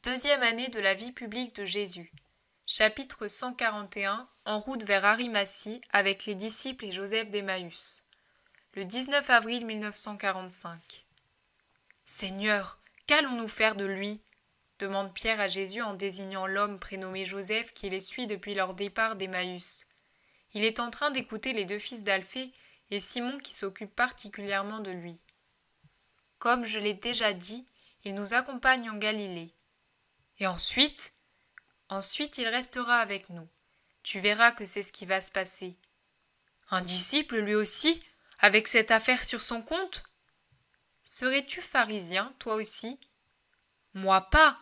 Deuxième année de la vie publique de Jésus. Chapitre 141. En route vers Arimathie avec les disciples et Joseph d'Emmaüs. Le 19 avril 1945. Seigneur, qu'allons-nous faire de lui ? Demande Pierre à Jésus en désignant l'homme prénommé Joseph qui les suit depuis leur départ d'Emmaüs. Il est en train d'écouter les deux fils d'Alphée et Simon qui s'occupe particulièrement de lui. Comme je l'ai déjà dit, il nous accompagne en Galilée. Et ensuite, il restera avec nous. Tu verras que c'est ce qui va se passer. Un disciple lui aussi, avec cette affaire sur son compte ? Serais-tu pharisien, toi aussi ? Moi pas,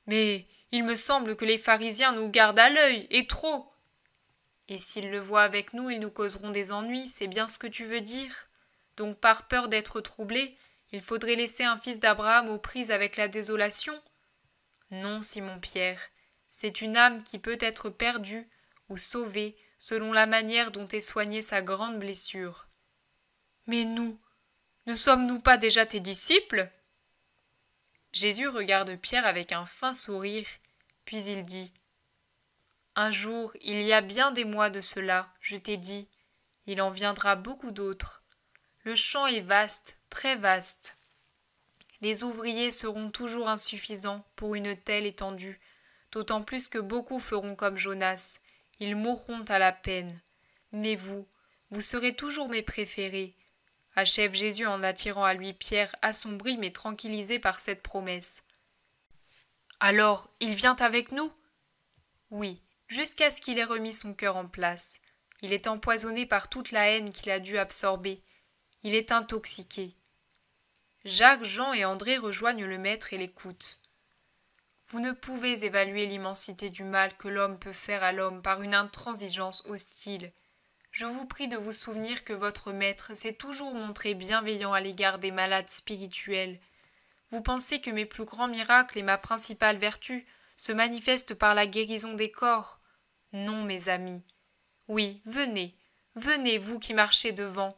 mais il me semble que les pharisiens nous gardent à l'œil, et trop. Et s'ils le voient avec nous, ils nous causeront des ennuis, c'est bien ce que tu veux dire ? Donc par peur d'être troublés, il faudrait laisser un fils d'Abraham aux prises avec la désolation ? Non, Simon-Pierre, c'est une âme qui peut être perdue ou sauvée selon la manière dont est soignée sa grande blessure. Mais nous, ne sommes-nous pas déjà tes disciples ? Jésus regarde Pierre avec un fin sourire, puis il dit « Un jour, il y a bien des mois de cela, je t'ai dit, il en viendra beaucoup d'autres. Le champ est vaste, très vaste. Les ouvriers seront toujours insuffisants pour une telle étendue, d'autant plus que beaucoup feront comme Jonas, ils mourront à la peine. Mais vous serez toujours mes préférés, achève Jésus en attirant à lui Pierre, assombri mais tranquillisé par cette promesse. Alors, il vient avec nous ? Oui, jusqu'à ce qu'il ait remis son cœur en place. Il est empoisonné par toute la haine qu'il a dû absorber. Il est intoxiqué. Jacques, Jean et André rejoignent le maître et l'écoutent. Vous ne pouvez évaluer l'immensité du mal que l'homme peut faire à l'homme par une intransigeance hostile. Je vous prie de vous souvenir que votre maître s'est toujours montré bienveillant à l'égard des malades spirituels. Vous pensez que mes plus grands miracles et ma principale vertu se manifestent par la guérison des corps ? Non, mes amis. Oui, venez, vous qui marchez devant,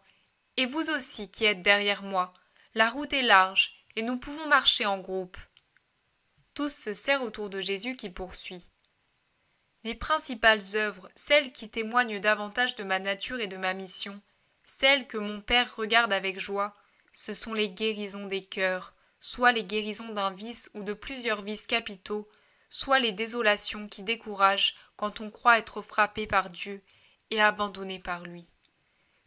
et vous aussi qui êtes derrière moi. La route est large, et nous pouvons marcher en groupe. Tous se serrent autour de Jésus qui poursuit. Mes principales œuvres, celles qui témoignent davantage de ma nature et de ma mission, celles que mon Père regarde avec joie, ce sont les guérisons des cœurs, soit les guérisons d'un vice ou de plusieurs vices capitaux, soit les désolations qui découragent quand on croit être frappé par Dieu et abandonné par lui.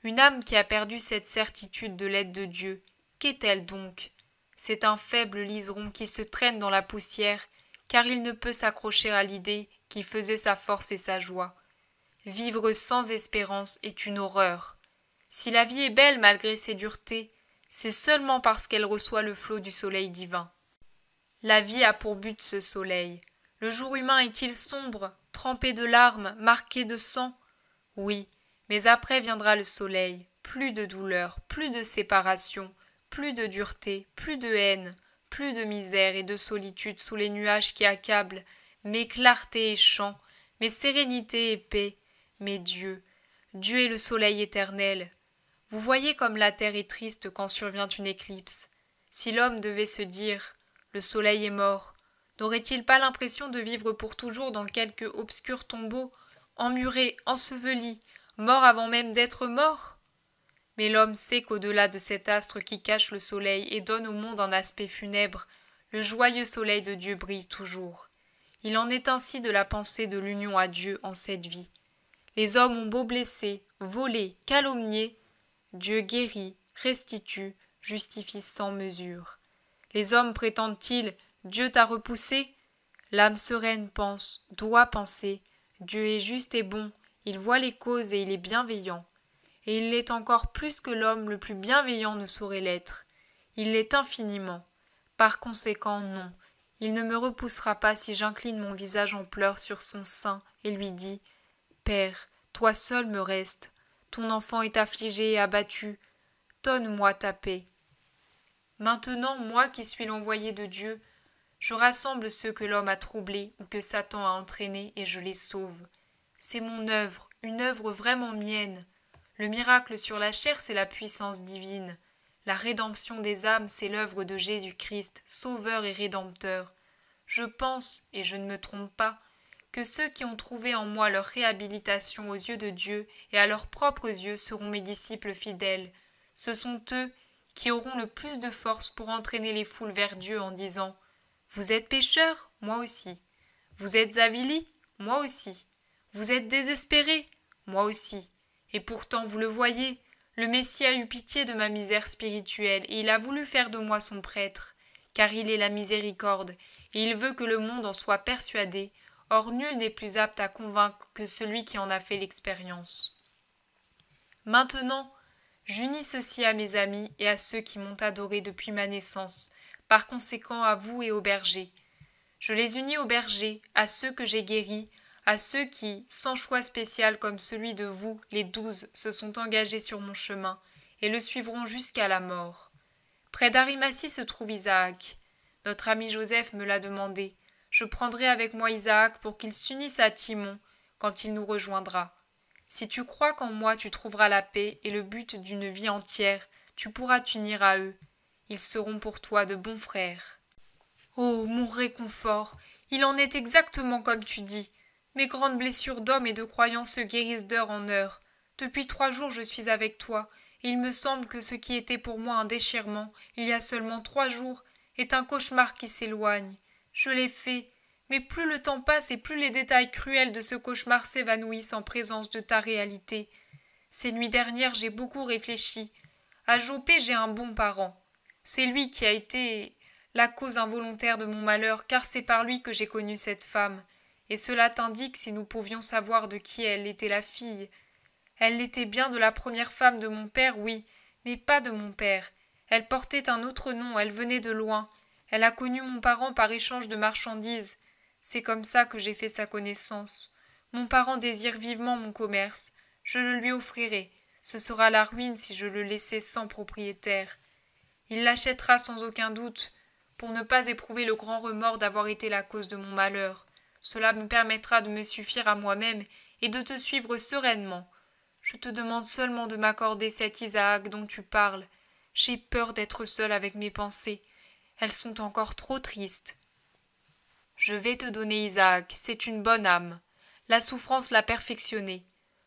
Une âme qui a perdu cette certitude de l'aide de Dieu, qu'est-elle donc ? C'est un faible liseron qui se traîne dans la poussière, car il ne peut s'accrocher à l'idée qui faisait sa force et sa joie. Vivre sans espérance est une horreur. Si la vie est belle malgré ses duretés, c'est seulement parce qu'elle reçoit le flot du soleil divin. La vie a pour but ce soleil. Le jour humain est-il sombre, trempé de larmes, marqué de sang ? Oui, mais après viendra le soleil, plus de douleur, plus de séparation, plus de dureté, plus de haine, plus de misère et de solitude sous les nuages qui accablent, mais clarté et chant, mais sérénité et paix, mais Dieu est le soleil éternel. Vous voyez comme la terre est triste quand survient une éclipse. Si l'homme devait se dire « le soleil est mort », n'aurait-il pas l'impression de vivre pour toujours dans quelque obscur tombeau, emmuré, enseveli, mort avant même d'être mort ? Mais l'homme sait qu'au-delà de cet astre qui cache le soleil et donne au monde un aspect funèbre, le joyeux soleil de Dieu brille toujours. Il en est ainsi de la pensée de l'union à Dieu en cette vie. Les hommes ont beau blesser, voler, calomnier, Dieu guérit, restitue, justifie sans mesure. Les hommes prétendent-ils « Dieu t'a repoussé ?» L'âme sereine pense, doit penser, Dieu est juste et bon, il voit les causes et il est bienveillant. Et il l'est encore plus que l'homme le plus bienveillant ne saurait l'être. Il l'est infiniment. Par conséquent, non, il ne me repoussera pas si j'incline mon visage en pleurs sur son sein et lui dis « Père, toi seul me restes, ton enfant est affligé et abattu, donne-moi ta paix. » Maintenant, moi qui suis l'envoyé de Dieu, je rassemble ceux que l'homme a troublés ou que Satan a entraînés et je les sauve. C'est mon œuvre, une œuvre vraiment mienne. Le miracle sur la chair, c'est la puissance divine. La rédemption des âmes, c'est l'œuvre de Jésus-Christ, Sauveur et Rédempteur. Je pense, et je ne me trompe pas, que ceux qui ont trouvé en moi leur réhabilitation aux yeux de Dieu et à leurs propres yeux seront mes disciples fidèles. Ce sont eux qui auront le plus de force pour entraîner les foules vers Dieu en disant « Vous êtes pécheurs, moi aussi. Vous êtes avilis, moi aussi. Vous êtes désespérés, moi aussi. Et pourtant, vous le voyez, le Messie a eu pitié de ma misère spirituelle et il a voulu faire de moi son prêtre, car il est la miséricorde et il veut que le monde en soit persuadé. Or nul n'est plus apte à convaincre que celui qui en a fait l'expérience. Maintenant, j'unis ceci à mes amis et à ceux qui m'ont adoré depuis ma naissance, par conséquent à vous et aux bergers. Je les unis aux bergers, à ceux que j'ai guéris, à ceux qui, sans choix spécial comme celui de vous, les 12, se sont engagés sur mon chemin et le suivront jusqu'à la mort. Près d'Arimathie se trouve Isaac. Notre ami Joseph me l'a demandé. Je prendrai avec moi Isaac pour qu'il s'unisse à Timon quand il nous rejoindra. Si tu crois qu'en moi tu trouveras la paix et le but d'une vie entière, tu pourras t'unir à eux. Ils seront pour toi de bons frères. Oh, mon réconfort, il en est exactement comme tu dis. Mes grandes blessures d'homme et de croyant se guérissent d'heure en heure. Depuis 3 jours je suis avec toi, et il me semble que ce qui était pour moi un déchirement, il y a seulement 3 jours, est un cauchemar qui s'éloigne. Je l'ai fait, mais plus le temps passe et plus les détails cruels de ce cauchemar s'évanouissent en présence de ta réalité. Ces nuits dernières, j'ai beaucoup réfléchi. À Joppé, j'ai un bon parent. C'est lui qui a été la cause involontaire de mon malheur, car c'est par lui que j'ai connu cette femme. Et cela t'indique si nous pouvions savoir de qui elle était la fille. Elle l'était bien de la première femme de mon père, oui, mais pas de mon père. Elle portait un autre nom, elle venait de loin. Elle a connu mon parent par échange de marchandises. C'est comme ça que j'ai fait sa connaissance. Mon parent désire vivement mon commerce. Je le lui offrirai. Ce sera la ruine si je le laissais sans propriétaire. Il l'achètera sans aucun doute, pour ne pas éprouver le grand remords d'avoir été la cause de mon malheur. Cela me permettra de me suffire à moi-même et de te suivre sereinement. Je te demande seulement de m'accorder cet Isaac dont tu parles. J'ai peur d'être seule avec mes pensées. Elles sont encore trop tristes. Je vais te donner Isaac, c'est une bonne âme. La souffrance l'a perfectionné.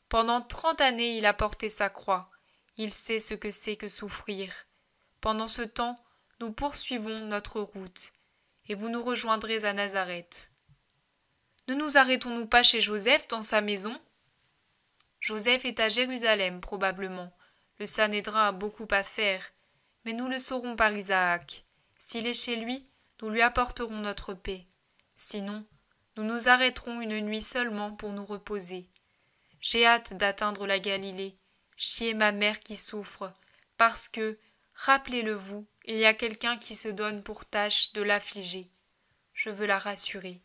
Pendant 30 années, il a porté sa croix. Il sait ce que c'est que souffrir. Pendant ce temps, nous poursuivons notre route, et vous nous rejoindrez à Nazareth. Ne nous arrêtons-nous pas chez Joseph dans sa maison? Joseph est à Jérusalem, probablement. Le Sanhédrin a beaucoup à faire, mais nous le saurons par Isaac. S'il est chez lui, nous lui apporterons notre paix. Sinon, nous nous arrêterons une nuit seulement pour nous reposer. J'ai hâte d'atteindre la Galilée. J'y ai ma mère qui souffre, parce que, rappelez-le-vous, il y a quelqu'un qui se donne pour tâche de l'affliger. Je veux la rassurer.